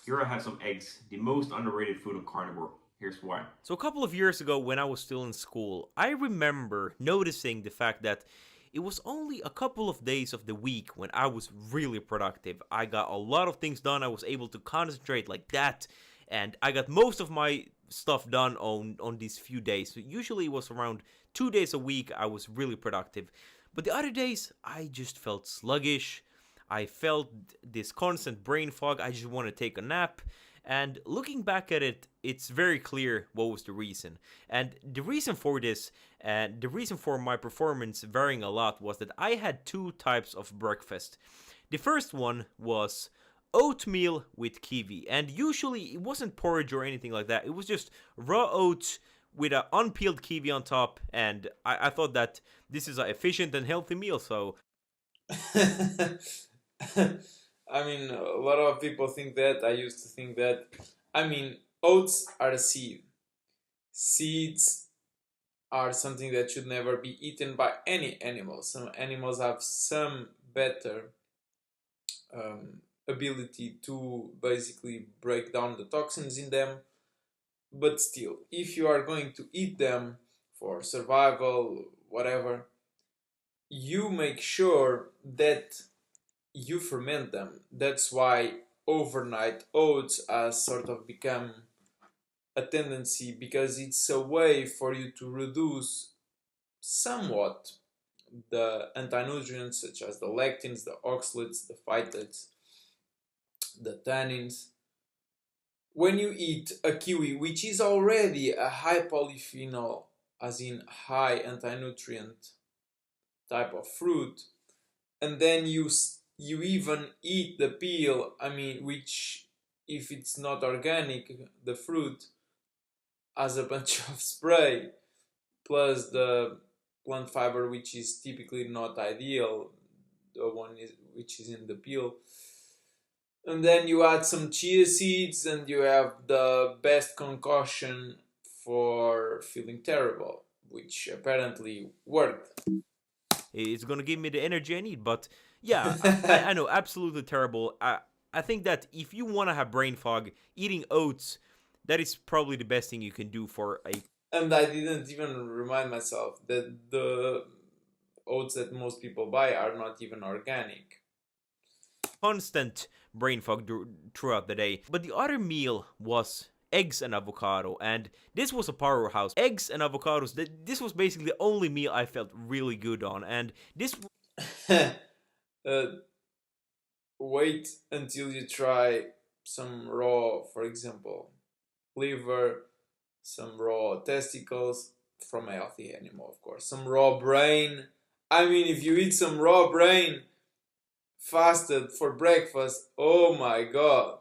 Here I have some eggs, the most underrated food of carnivore. Here's why. So, a couple of years ago, when I was still in school, I remember noticing the fact that it was only a couple of days of the week when I was really productive. I got a lot of things done, I was able to concentrate like that, and I got most of my stuff done on these few days. So usually it was around 2 days a week I was really productive. But the other days, I just felt sluggish. I felt this constant brain fog. I just want to take a nap. And looking back at it, it's very clear what was the reason. And the reason for this, and the reason for my performance varying a lot, was that I had two types of breakfast. The first one was oatmeal with kiwi, and usually it wasn't porridge or anything like that. It was just raw oats with an unpeeled kiwi on top, and I thought that this is an efficient and healthy meal, so I mean, a lot of people think that. I used to think that. I mean, oats are a seed. Seeds are something that should never be eaten by any animal. Some animals have some better ability to basically break down the toxins in them, but still, if you are going to eat them for survival, whatever, you make sure that you ferment them. That's why overnight oats has sort of become a tendency, because it's a way for you to reduce somewhat the anti-nutrients such as the lectins, the oxalates, the phytates, the tannins. When you eat a kiwi, which is already a high polyphenol, as in high anti-nutrient type of fruit, and then you even eat the peel, I mean, which, if it's not organic, the fruit has a bunch of spray, plus the plant fiber, which is typically not ideal, the one which is in the peel. And then you add some chia seeds, and you have the best concoction for feeling terrible, which apparently worked. it's gonna give me the energy I need. But yeah, I know, absolutely terrible. I think that if you wanna have brain fog, eating oats, that is probably the best thing you can do for a And I didn't even remind myself that the oats that most people buy are not even organic. constant brain fog throughout the day. But the other meal was eggs and avocado, and this was a powerhouse. Eggs and avocados. This was basically the only meal I felt really good on, and this uh, Wait until you try some raw, for example, liver, some raw testicles from a healthy animal, of course, some raw brain. I mean, if you eat some raw brain fasted for breakfast, oh my god.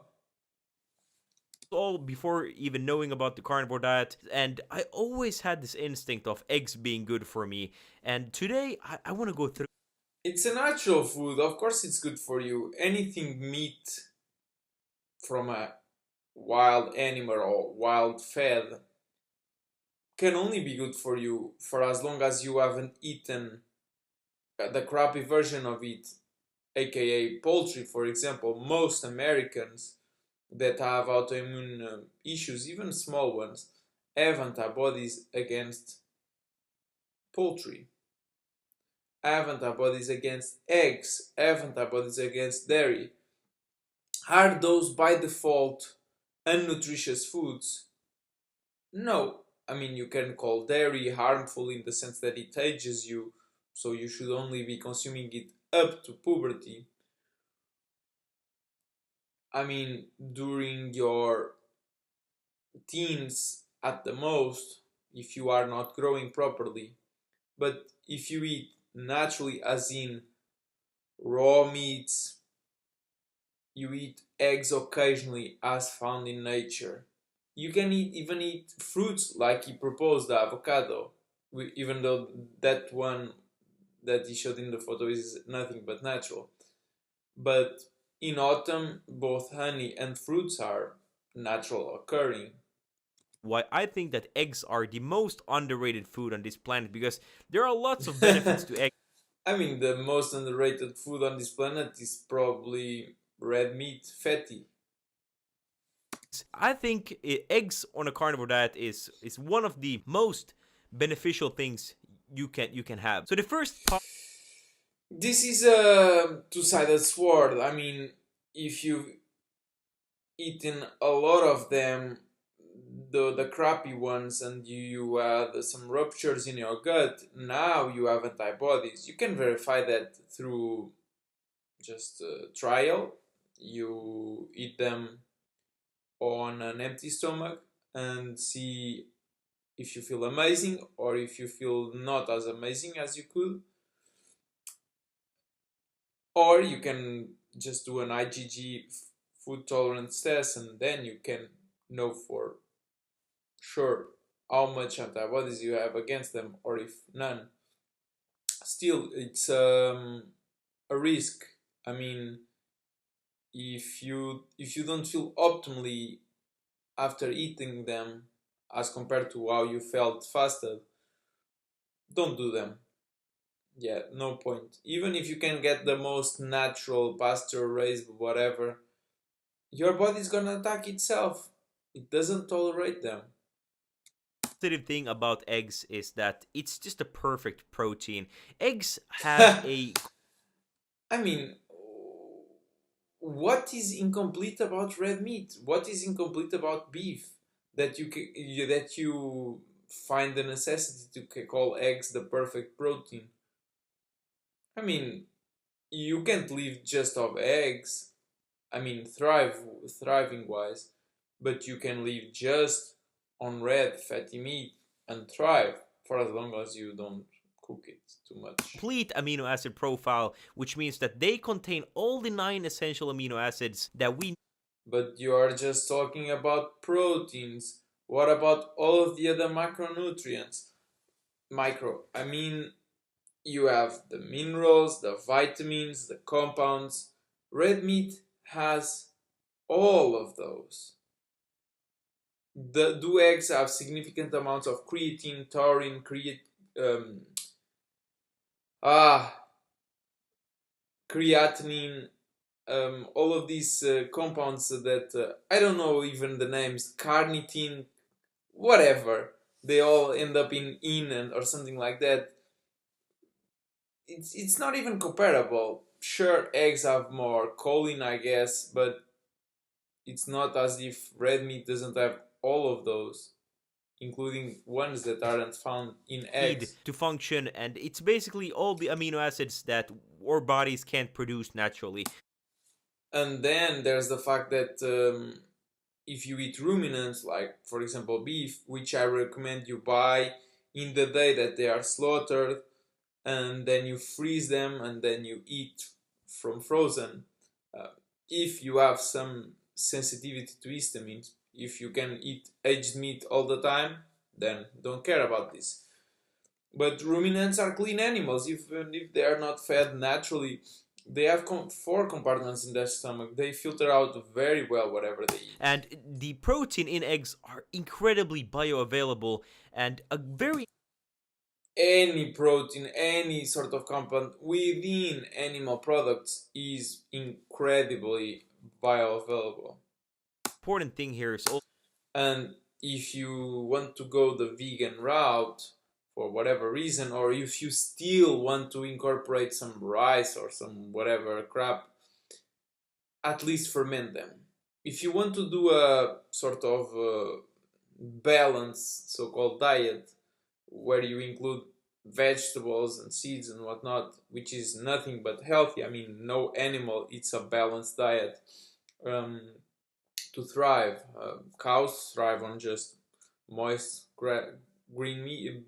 all before even knowing about the carnivore diet, and I always had this instinct of eggs being good for me. And today I want to go through. It's a natural food, of course, it's good for you. Anything meat from a wild animal or wild fed can only be good for you for as long as you haven't eaten the crappy version of it, aka poultry, for example. Most Americans that have autoimmune issues, even small ones, have antibodies against poultry, have antibodies against eggs, have antibodies against dairy. Are those by default unnutritious foods? No. I mean, you can call dairy harmful in the sense that it ages you, so you should only be consuming it up to puberty. I mean, during your teens at the most, if you are not growing properly. But if you eat naturally, as in raw meats, you eat eggs occasionally, as found in nature. You can even eat fruits like he proposed, the avocado, even though that one that he showed in the photo is nothing but natural. But in autumn, both honey and fruits are natural occurring. Why I think that eggs are the most underrated food on this planet, because there are lots of benefits to eggs. I mean, the most underrated food on this planet is probably red meat, fatty. meats. I think eggs on a carnivore diet is one of the most beneficial things you can have. So the first part. This is a two-sided sword. I mean, if you've eaten a lot of them, the crappy ones, and you had some ruptures in your gut, now you have antibodies. You can verify that through just trial. You eat them on an empty stomach and see if you feel amazing or if you feel not as amazing as you could. Or you can just do an IgG food tolerance test, and then you can know for sure how much antibodies you have against them, or if none. Still, it's a risk. I mean, if you don't feel optimally after eating them as compared to how you felt fasted, don't do them. Yeah, no point. Even if you can get the most natural pasture raised whatever, your body's gonna attack itself. It doesn't tolerate them. Positive thing about eggs is that it's just a perfect protein. Eggs have a. I mean, what is incomplete about red meat? What is incomplete about beef that you find the necessity to call eggs the perfect protein? I mean, you can't live just off eggs. I mean, thriving wise, but you can live just on red fatty meat and thrive for as long as you don't cook it too much. Complete amino acid profile, which means that they contain all the 9 essential amino acids that we. But you are just talking about proteins. What about all of the other macronutrients? I mean, you have the minerals, the vitamins, the compounds. Red meat has all of those. Do eggs have significant amounts of creatine, taurine, um, ah, creatinine, all of these compounds that I don't know even the names, carnitine, whatever. They all end up in and or something like that. It's not even comparable. Sure, eggs have more choline, I guess, but it's not as if red meat doesn't have all of those, including ones that aren't found in need eggs. to function, and it's basically all the amino acids that our bodies can't produce naturally. And then there's the fact that if you eat ruminants, like for example beef, which I recommend you buy in the day that they are slaughtered, and then you freeze them and then you eat from frozen. Uh, if you have some sensitivity to histamines, if you can eat aged meat all the time, then don't care about this. But ruminants are clean animals, even if they are not fed naturally. They have 4 compartments in their stomach. They filter out very well whatever they eat. And the protein in eggs are incredibly bioavailable and a very Any protein, any sort of compound within animal products is incredibly bioavailable. important thing here is also. And if you want to go the vegan route for whatever reason, or if you still want to incorporate some rice or some whatever crap, at least ferment them. If you want to do a sort of balanced so-called diet where you include vegetables and seeds and whatnot, which is nothing but healthy. I mean, no animal eats a balanced diet to thrive. Cows thrive on just moist green meat,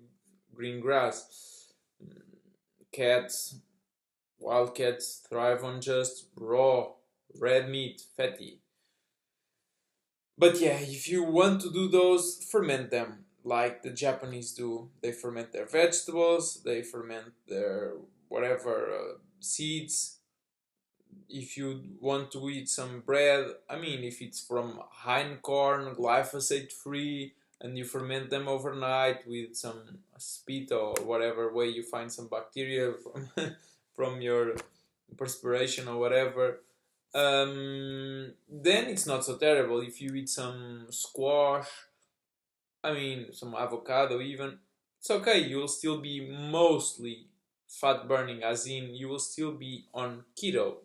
green grass. Cats, wild cats thrive on just raw red meat, fatty. But yeah, if you want to do those, ferment them like the Japanese do. They ferment their vegetables, they ferment their whatever seeds. If you want to eat some bread, I mean, if it's from hind corn, glyphosate free, and you ferment them overnight with some spit or whatever way you find some bacteria from from your perspiration or whatever, then it's not so terrible. If you eat some squash, I mean, some avocado even, it's okay. You'll still be mostly fat burning, as in you will still be on keto,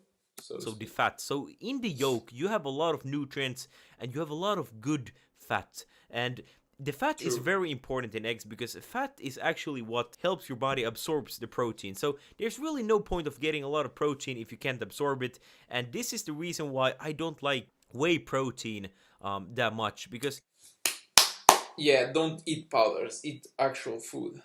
so to So the speak. fat. So in the yolk, you have a lot of nutrients and you have a lot of good fat. And the fat is True. very important in eggs because fat is actually what helps your body absorbs the protein. So there's really no point of getting a lot of protein if you can't absorb it. And this is the reason why I don't like whey protein that much, because Yeah, don't eat powders. Eat actual food.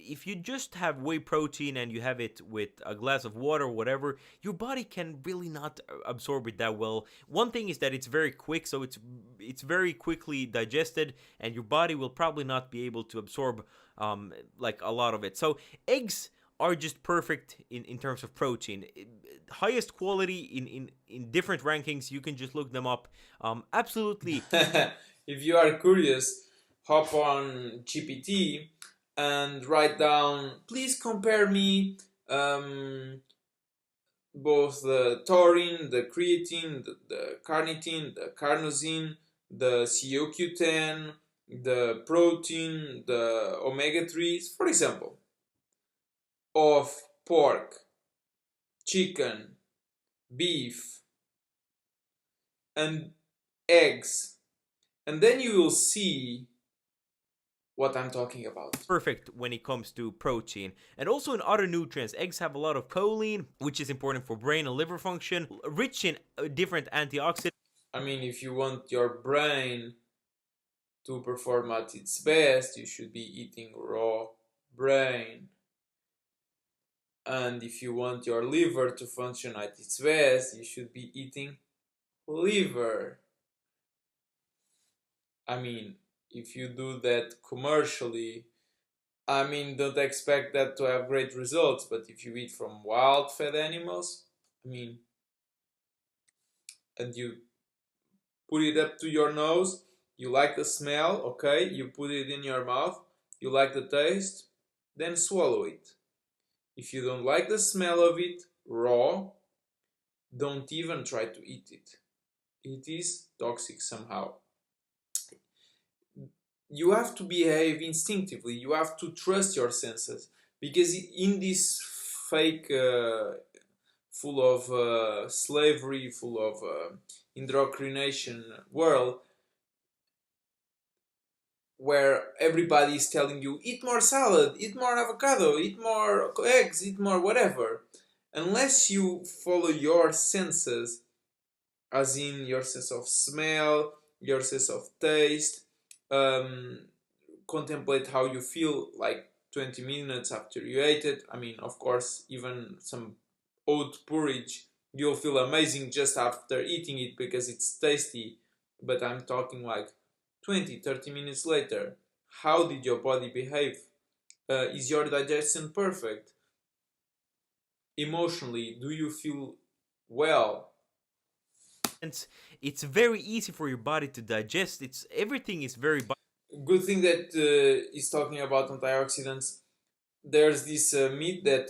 if you just have whey protein and you have it with a glass of water or whatever, your body can really not absorb it that well. One thing is that it's very quick, so it's very quickly digested, and your body will probably not be able to absorb like a lot of it. So eggs are just perfect in terms of protein. Highest quality in different rankings. You can just look them up. Absolutely. If you are curious, hop on GPT and write down, please compare me both the taurine, the creatine, the carnitine, the carnosine, the CoQ10, the protein, the omega 3s, for example, of pork, chicken, beef, and eggs. And then you will see what I'm talking about. Perfect when it comes to protein. And also in other nutrients, eggs have a lot of choline, which is important for brain and liver function, rich in different antioxidants. I mean, if you want your brain to perform at its best, you should be eating raw brain. And if you want your liver to function at its best, you should be eating liver. I mean, if you do that commercially, I mean, don't expect that to have great results, but if you eat from wild fed animals, I mean, and you put it up to your nose, you like the smell, okay, you put it in your mouth, you like the taste, then swallow it. If you don't like the smell of it raw, don't even try to eat it. It is toxic somehow. You have to behave instinctively, you have to trust your senses, because in this fake full of slavery, full of indoctrination world, where everybody is telling you eat more salad, eat more avocado, eat more eggs, eat more whatever, unless you follow your senses, as in your sense of smell, your sense of taste, um, contemplate how you feel like 20 minutes after you ate it. I mean, of course, even some oat porridge, you'll feel amazing just after eating it because it's tasty. But I'm talking like 20, 30 minutes later. How did your body behave? Is your digestion perfect? Emotionally, do you feel well? It's very easy for your body to digest. It's everything is very Good thing that is talking about antioxidants. There's this myth that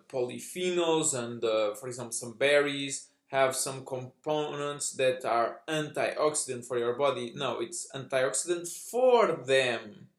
polyphenols and, for example, some berries have some components that are antioxidant for your body. No, it's antioxidant for them.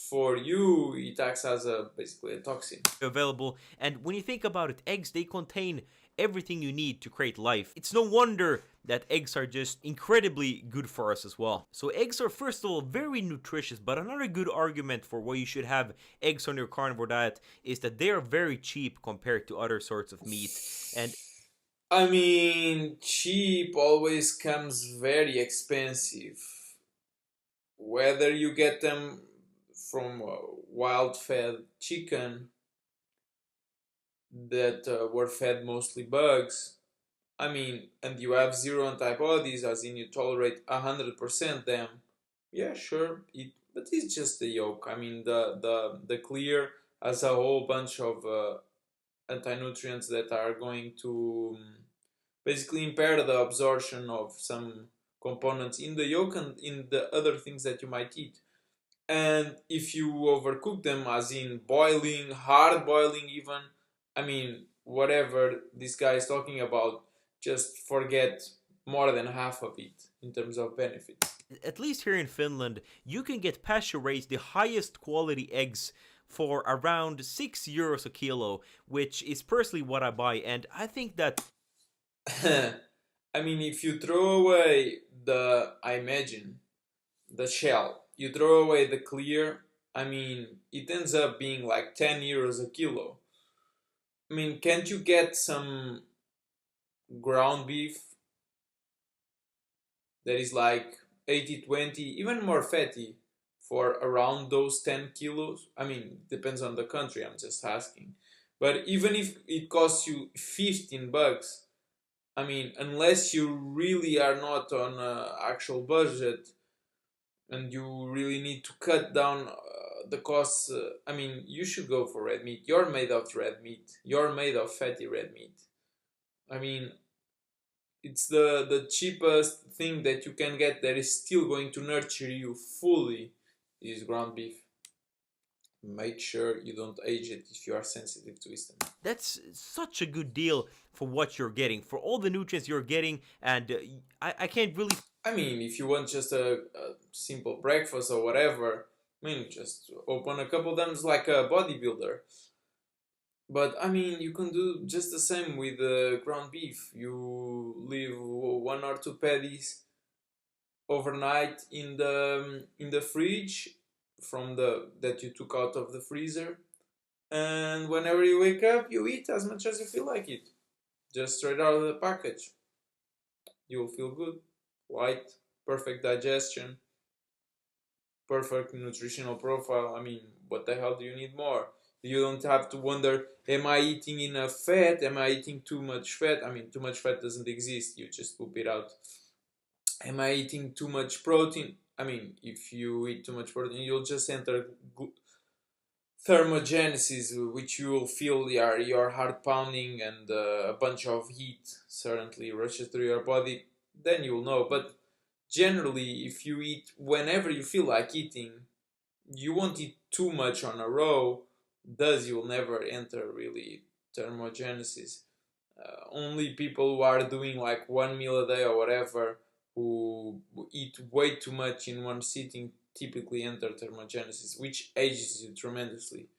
For you, it acts as basically a toxin. available. And when you think about it, eggs, they contain everything you need to create life. It's no wonder that eggs are just incredibly good for us as well. So eggs are, first of all, very nutritious, but another good argument for why you should have eggs on your carnivore diet is that they are very cheap compared to other sorts of meat. And I mean, cheap always comes very expensive. Whether you get them from wild fed chicken that were fed mostly bugs, I mean, and you have zero antibodies, as in you tolerate 100% them, yeah, sure, but it's just the yolk. I mean, the clear has a whole bunch of anti-nutrients that are going to basically impair the absorption of some components in the yolk and in the other things that you might eat. And if you overcook them, as in boiling, hard boiling even, I mean, whatever this guy is talking about, just forget more than half of it in terms of benefits. At least here in Finland, you can get pasture raised the highest quality eggs for around €6 a kilo, which is personally what I buy, and I think that I mean, if you throw away I imagine, the shell, you throw away the clear, I mean, it ends up being like €10 a kilo. I mean, can't you get some ground beef that is like 80-20, even more fatty for around those 10 kilos? I mean, depends on the country, I'm just asking. But even if it costs you $15, I mean, unless you really are not on an actual budget and you really need to cut down the costs, I mean, you should go for red meat. You're made of red meat. You're made of fatty red meat. I mean, it's the cheapest thing that you can get that is still going to nurture you fully is ground beef. Make sure you don't age it if you are sensitive to wisdom. that's such a good deal for what you're getting, for all the nutrients you're getting, and I can't really. I mean, if you want just a simple breakfast or whatever, I mean, just open a couple of them like a bodybuilder. But I mean, you can do just the same with ground beef. You leave one or two patties overnight in the fridge from the that you took out of the freezer, and whenever you wake up, you eat as much as you feel like it, just straight out of the package. You'll feel good, light, perfect digestion, perfect nutritional profile. I mean, what the hell do you need more? You don't have to wonder, am I eating enough fat? Am I eating too much fat? I mean, too much fat doesn't exist. You just poop it out. Am I eating too much protein? I mean, if you eat too much protein, you'll just enter thermogenesis, which you will feel your heart pounding and a bunch of heat certainly rushes through your body. Then you'll know. But generally, if you eat whenever you feel like eating, you won't eat too much on a row, thus you'll never enter really thermogenesis. Only people who are doing like one meal a day or whatever, who eat way too much in one sitting, typically enter thermogenesis, which ages you tremendously.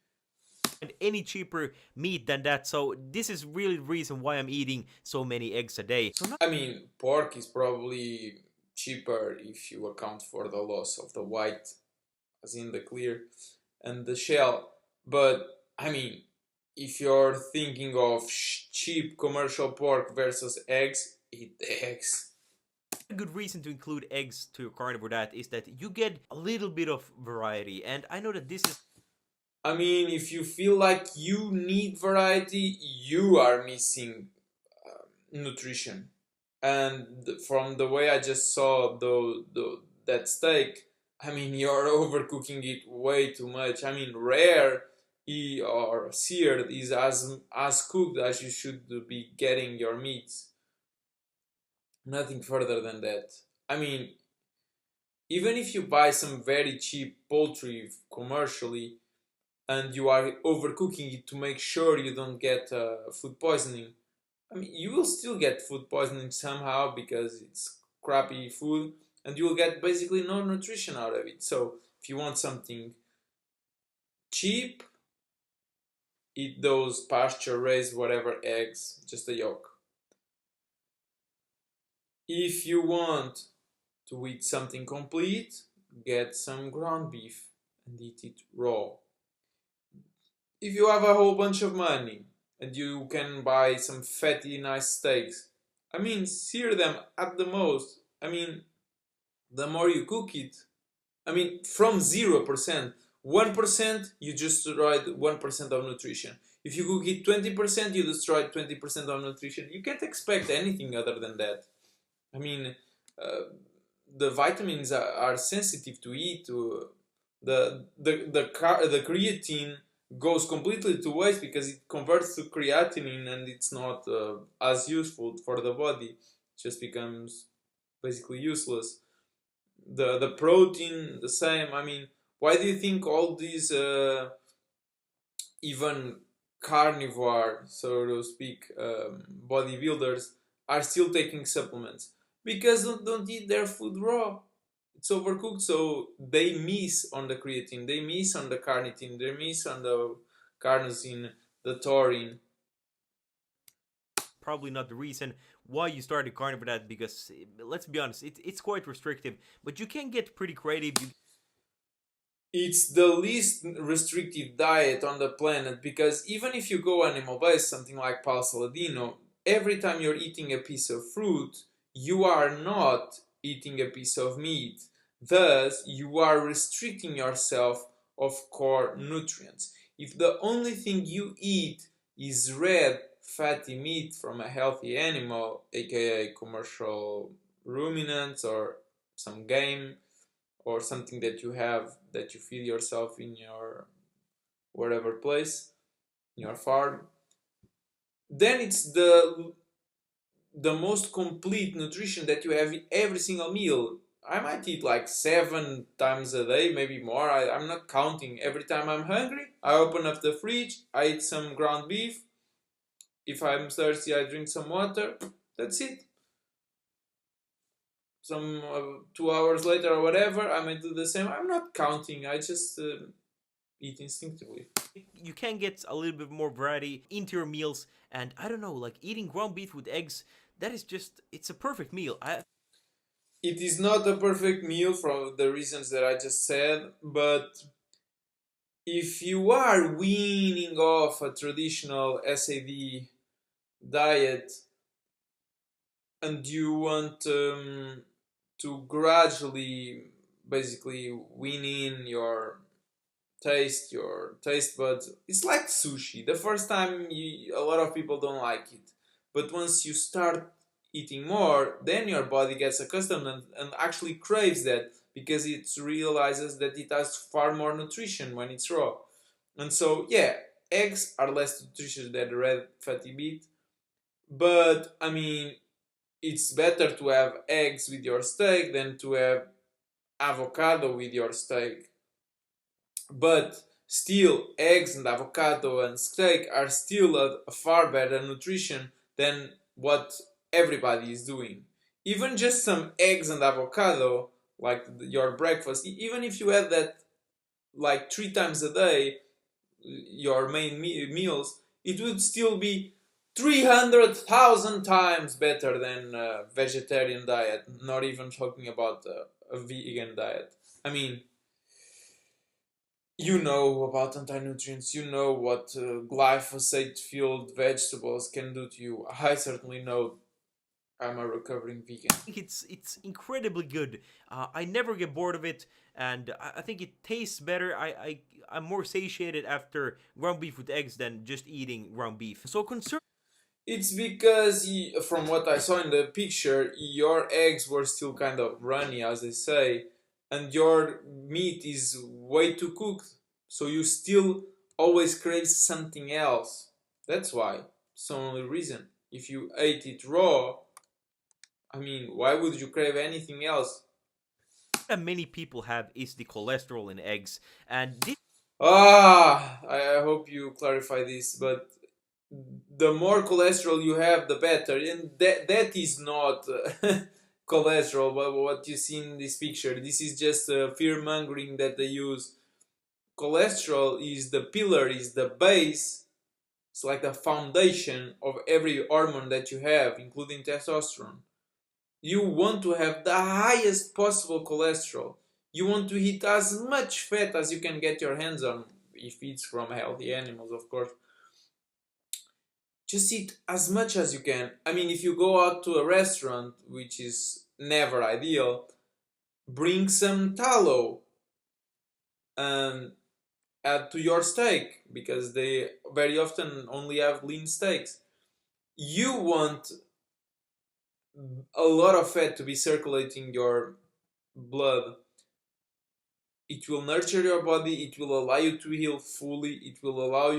And any cheaper meat than that, so this is really the reason why I'm eating so many eggs a day. So I mean, pork is probably cheaper if you account for the loss of the white, as in the clear, and the shell. But I mean, if you're thinking of cheap commercial pork versus eggs, eat the eggs. a good reason to include eggs to your carnivore diet is that you get a little bit of variety, and I know that this is. I mean, if you feel like you need variety, you are missing nutrition. And from the way I just saw that steak, I mean, you're overcooking it way too much. I mean, rare or seared is as cooked as you should be getting your meats. Nothing further than that. I mean, even if you buy some very cheap poultry commercially and you are overcooking it to make sure you don't get food poisoning, I mean, you will still get food poisoning somehow because it's crappy food and you will get basically no nutrition out of it. So if you want something cheap, eat those pasture raised whatever eggs, just a yolk. If you want to eat something complete, get some ground beef and eat it raw. If you have a whole bunch of money and you can buy some fatty nice steaks, I mean, sear them at the most. I mean, the more you cook it, I mean, from 0%, 1%, you just destroyed 1% of nutrition. If you cook it 20%, you destroyed 20% of nutrition. You can't expect anything other than that. I mean, uh, the vitamins are sensitive to heat. The creatine goes completely to waste because it converts to creatinine and it's not as useful for the body. It just becomes basically useless. The protein the same. I mean, why do you think all these even carnivore, so to speak, bodybuilders are still taking supplements because don't eat their food raw. It's overcooked, so they miss on the creatine, they miss on the carnitine, they miss on the carnosine, the taurine. Probably not the reason why you started carnivore diet, because let's be honest, it's quite restrictive, but you can get pretty creative. It's the least restrictive diet on the planet because even if you go animal based, something like Pal Saladino, every time you're eating a piece of fruit, you are not eating a piece of meat. Thus, you are restricting yourself of core nutrients. If the only thing you eat is red, fatty meat from a healthy animal, aka commercial ruminants or some game, or something that you have that you feed yourself in your wherever place, in your farm, then it's the most complete nutrition that you have every single meal. I might eat like 7 times a day, maybe more. I'm not counting. Every time I'm hungry, I open up the fridge, I eat some ground beef. If I'm thirsty, I drink some water. That's it. Some 2 hours later or whatever, I might do the same. I'm not counting. I just eat instinctively. You can get a little bit more variety into your meals, and I don't know, like eating ground beef with eggs, that is just, it's a perfect meal. It is not a perfect meal for the reasons that I just said, but if you are weaning off a traditional SAD diet and you want to gradually basically wean in your taste buds, it's like sushi. The first time a lot of people don't like it, but once you start eating more, then your body gets accustomed and actually craves that because it realizes that it has far more nutrition when it's raw. And so yeah, eggs are less nutritious than red fatty meat, but I mean, it's better to have eggs with your steak than to have avocado with your steak. But still, eggs and avocado and steak are still a far better nutrition than what everybody is doing. Even just some eggs and avocado, like your breakfast, even if you had that like 3 times a day, your main meals, it would still be 300,000 times better than a vegetarian diet, not even talking about a vegan diet. I mean, you know about anti-nutrients, you know what glyphosate-filled vegetables can do to you. I certainly know. I'm a recovering vegan. I think it's incredibly good. I never get bored of it, and I think it tastes better. I'm more satiated after ground beef with eggs than just eating ground beef. So concern. It's because, from what I saw in the picture, your eggs were still kind of runny, as they say, and your meat is way too cooked, so you still always crave something else. That's why. It's the only reason. If you ate it raw, I mean, why would you crave anything else? That many people have is the cholesterol in eggs, and this I hope you clarify this, but the more cholesterol you have, the better. And that is not cholesterol, but what you see in this picture. This is just fear mongering that they use. Cholesterol is the pillar, is the base. It's like the foundation of every hormone that you have, including testosterone. You want to have the highest possible cholesterol. You want to eat as much fat as you can get your hands on, if it's from healthy animals, of course. Just eat as much as you can. I mean, if you go out to a restaurant, which is never ideal, bring some tallow and add to your steak because they very often only have lean steaks. You want a lot of fat to be circulating your blood. It will nurture your body, it will allow you to heal fully, it will allow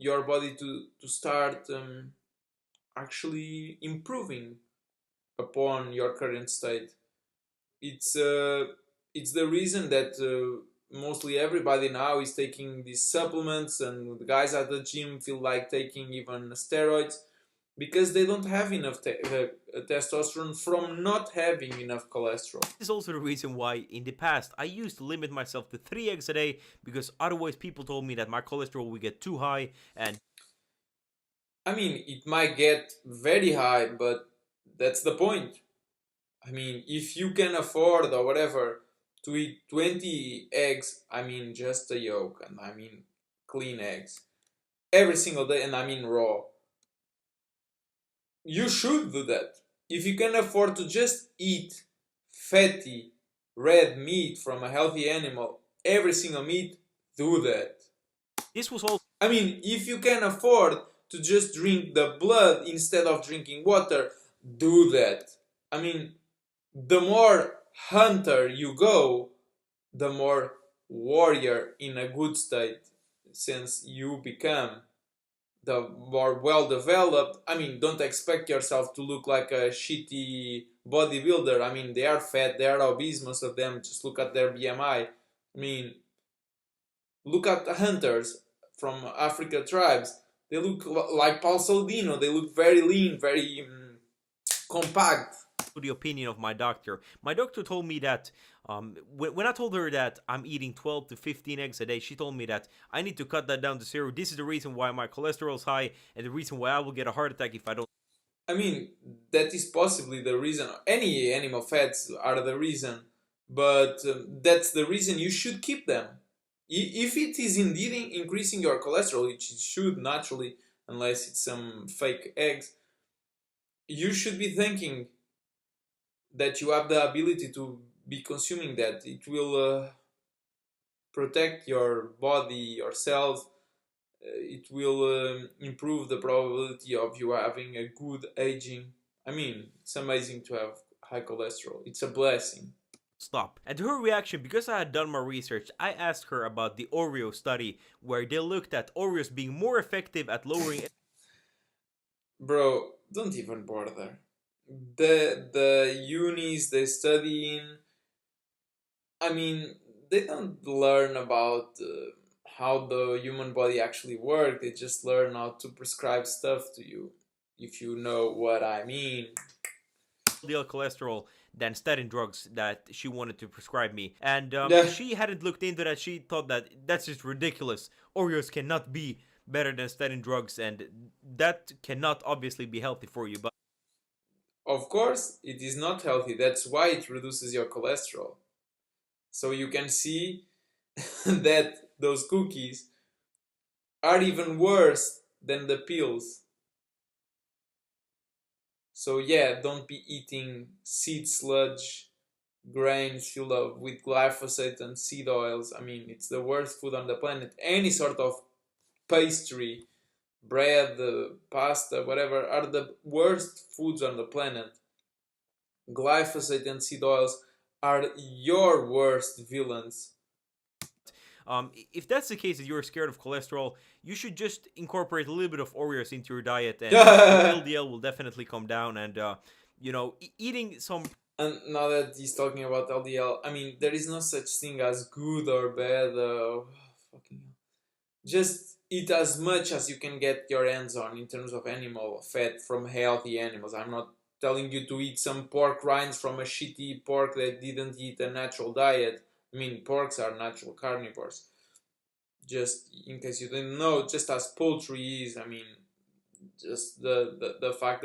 your body to start actually improving upon your current state. It's it's the reason that mostly everybody now is taking these supplements, and the guys at the gym feel like taking even steroids because they don't have enough testosterone from not having enough cholesterol. This is also the reason why in the past I used to limit myself to 3 eggs a day, because otherwise people told me that my cholesterol would get too high. And I mean, it might get very high, but that's the point. I mean, if you can afford or whatever to eat 20 eggs, I mean, just a yolk, and I mean, clean eggs, every single day, and I mean raw, you should do that. If you can afford to just eat fatty red meat from a healthy animal, every single meat, do that. this was all. I mean, if you can afford to just drink the blood instead of drinking water, do that. I mean, the more hunter you go, the more warrior in a good state, since you become the more well developed. I mean, don't expect yourself to look like a shitty bodybuilder. I mean, they are fat, they are obese, most of them. Just look at their BMI. I mean, look at the hunters from Africa tribes. They look like Paul Soldino. They look very lean, very compact. The opinion of my doctor. My doctor told me that when I told her that I'm eating 12 to 15 eggs a day, she told me that I need to cut that down to 0. This is the reason why my cholesterol is high and the reason why I will get a heart attack if I don't. I mean, that is possibly the reason. Any animal fats are the reason, but that's the reason you should keep them. If it is indeed increasing your cholesterol, which it should naturally, unless it's some fake eggs, you should be thinking that you have the ability to be consuming that. It will protect your body, your cells. It will improve the probability of you having a good aging. I mean, it's amazing to have high cholesterol. It's a blessing. Stop. And to her reaction, because I had done my research, I asked her about the Oreo study, where they looked at Oreos being more effective at lowering. Bro, don't even bother. The unis they study in, I mean, they don't learn about how the human body actually works. They just learn how to prescribe stuff to you, if you know what I mean. LDL cholesterol than statin drugs that she wanted to prescribe me. And Yeah. she hadn't looked into that. She thought that that's just ridiculous. Oreos cannot be better than statin drugs, and that cannot obviously be healthy for you. But Of course, it is not healthy. That's why it reduces your cholesterol. So you can see that those cookies are even worse than the pills. So yeah, don't be eating seed sludge, grains filled up with glyphosate and seed oils. I mean, it's the worst food on the planet. Any sort of pastry, bread, pasta, whatever, are the worst foods on the planet. Glyphosate and seed oils are your worst villains. if that's the case, that you're scared of cholesterol, you should just incorporate a little bit of Oreos into your diet, and your LDL will definitely come down. And eating some. And now that he's talking about LDL, I mean, there is no such thing as good or bad. Fucking hell. Just eat as much as you can get your hands on in terms of animal fat from healthy animals. I'm not telling you to eat some pork rinds from a shitty pork that didn't eat a natural diet. I mean, porks are natural carnivores. Just in case you didn't know, just as poultry is, I mean, just the fact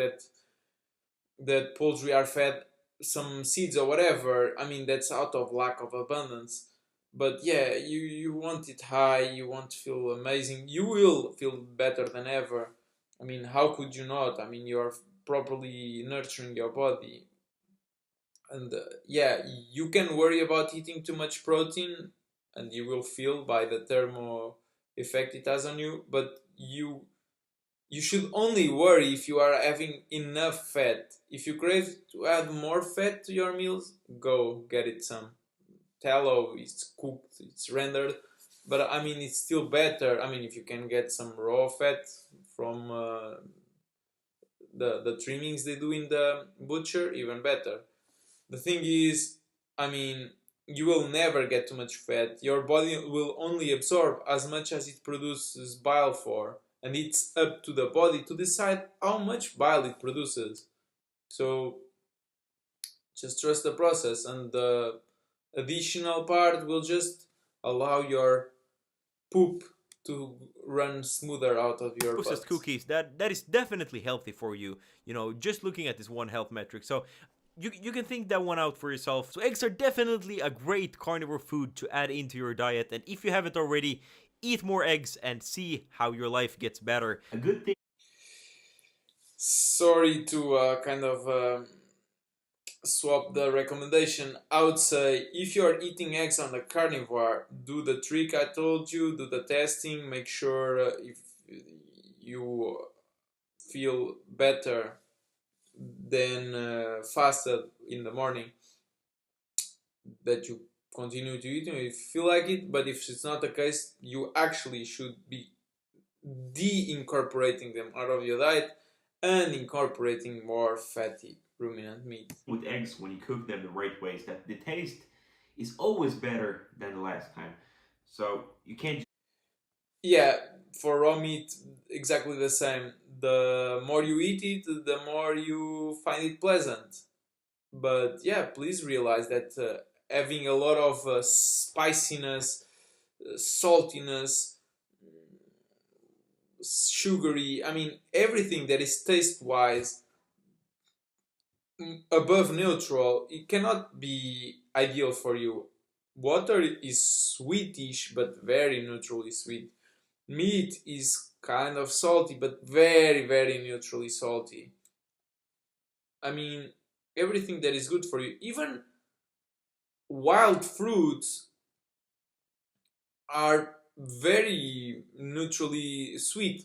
that poultry are fed some seeds or whatever, I mean, that's out of lack of abundance. But yeah, you want it high, you want to feel amazing, you will feel better than ever. I mean, how could you not? I mean, you're properly nurturing your body. And yeah, you can worry about eating too much protein, and you will feel by the thermo effect it has on you, but you should only worry if you are having enough fat. If you crave to add more fat to your meals, go get it some. Tallow, it's cooked, it's rendered, but I mean, it's still better. I mean, if you can get some raw fat from the trimmings they do in the butcher, even better. The thing is, I mean, you will never get too much fat. Your body will only absorb as much as it produces bile for, and it's up to the body to decide how much bile it produces. So just trust the process, and the additional part will just allow your poop to run smoother out of your Processed butt. cookies, that is definitely healthy for you. Just looking at this one health metric. So you can think that one out for yourself. So eggs are definitely a great carnivore food to add into your diet, and if you haven't already, eat more eggs and see how your life gets better. A good thing Sorry to swap the recommendation. I would say if you're eating eggs on the carnivore, do the trick I told you, do the testing, make sure if you feel better then fasted in the morning, that you continue to eat if you feel like it. But if it's not the case, you actually should be de-incorporating them out of your diet and incorporating more fatty ruminant meat. with eggs, when you cook them the right way, is that the taste is always better than the last time. So you can't. Yeah, for raw meat, exactly the same. The more you eat it, the more you find it pleasant. But yeah, please realize that having a lot of spiciness, saltiness, sugary, I mean, everything that is taste wise above neutral, it cannot be ideal for you. Water is sweetish but very neutrally sweet. Meat is kind of salty but very, very neutrally salty. I mean, everything that is good for you, even wild fruits, are very neutrally sweet.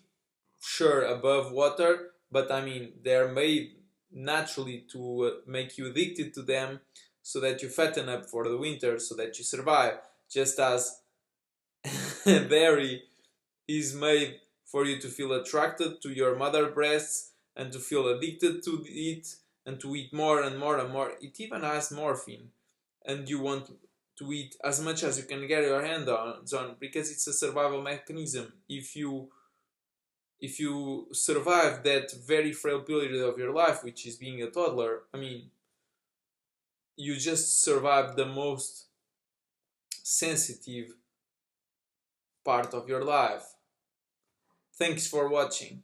Sure, above water, but I mean, they're made naturally to make you addicted to them so that you fatten up for the winter, so that you survive. Just as dairy is made for you to feel attracted to your mother breasts and to feel addicted to it and to eat more and more and more. It even has morphine, and you want to eat as much as you can get your hand on because it's a survival mechanism. If you survive that very frail period of your life, which is being a toddler, I mean, you just survived the most sensitive part of your life. Thanks for watching.